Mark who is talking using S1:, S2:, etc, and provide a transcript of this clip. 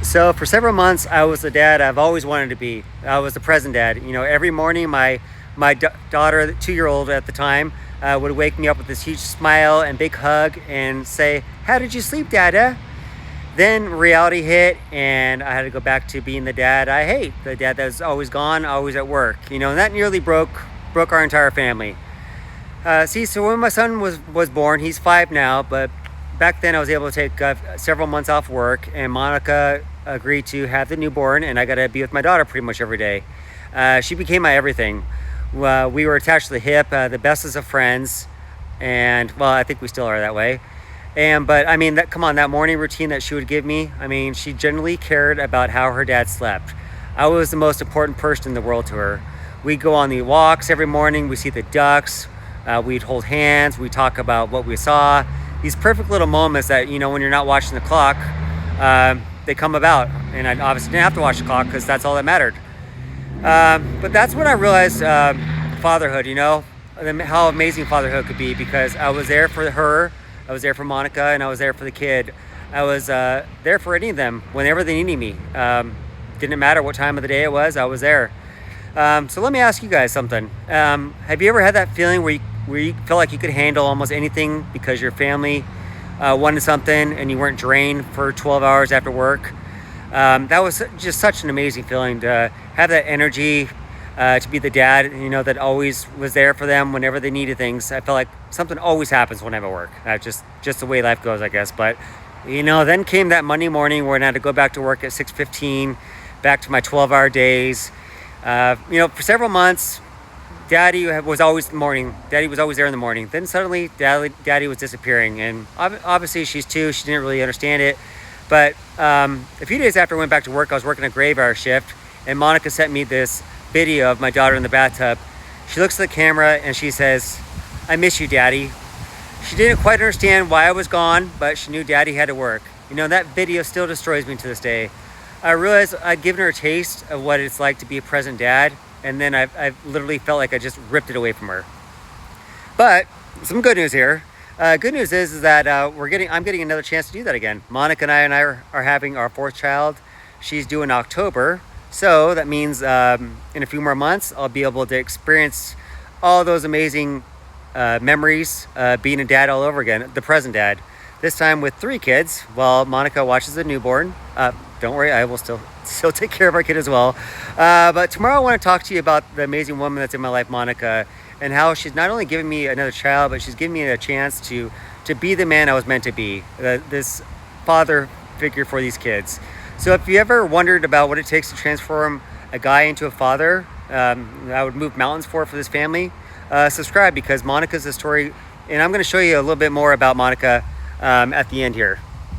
S1: So for several months, I was the dad I've always wanted to be. I was the present dad. You know, every morning, my daughter, the 2 year old at the time, would wake me up with this huge smile and big hug and say, "How did you sleep, Dada?" Then reality hit, and I had to go back to being the dad I hate, the dad that's always gone, always at work. You know, and that nearly broke our entire family. So when my son was born, he's 5 now, but back then I was able to take several months off work, and Monica agreed to have the newborn, and I got to be with my daughter pretty much every day. She became my everything. We were attached to the hip, the bestest of friends, and well, I think we still are that way. But I mean, that morning routine that she would give me, I mean, she genuinely cared about how her dad slept. I was the most important person in the world to her. We'd go on the walks every morning, we see the ducks, we'd hold hands, we'd talk about what we saw. These perfect little moments that, you know, when you're not watching the clock, they come about. And I obviously didn't have to watch the clock because that's all that mattered. But that's when I realized fatherhood, you know, how amazing fatherhood could be, because I was there for her, I was there for Monica, and I was there for the kid. I was there for any of them whenever they needed me. Didn't matter what time of the day it was, I was there. So let me ask you guys something. Have you ever had that feeling where you felt like you could handle almost anything because your family wanted something and you weren't drained for 12 hours after work? That was just such an amazing feeling to have that energy, to be the dad, you know, that always was there for them whenever they needed things. I felt like something always happens when I'm at work. Just the way life goes, I guess. But, you know, then came that Monday morning where I had to go back to work at 6:15, back to my 12-hour days. You know, for several months, Daddy was always in the morning. Daddy was always there in the morning. Then suddenly, Daddy was disappearing. And obviously, she's 2. She didn't really understand it. But a few days after I went back to work, I was working a graveyard shift, and Monica sent me this video of my daughter in the bathtub. She looks at the camera and she says, "I miss you, Daddy." She didn't quite understand why I was gone, but she knew Daddy had to work. You know, that video still destroys me to this day. I realized I'd given her a taste of what it's like to be a present dad, and then I've literally felt like I just ripped it away from her. But some good news here. Good news is that I'm getting another chance to do that again. Monica and I are having our 4th child. She's due in October. So that means in a few more months, I'll be able to experience all those amazing memories, being a dad all over again, the present dad. This time with 3 kids while Monica watches the newborn. Don't worry, I will still take care of our kid as well. But tomorrow I want to talk to you about the amazing woman that's in my life, Monica, and how she's not only giving me another child, but she's giving me a chance to be the man I was meant to be, this father figure for these kids. So if you ever wondered about what it takes to transform a guy into a father, I would move mountains for this family, subscribe, because Monica's the story, and I'm going to show you a little bit more about Monica at the end here.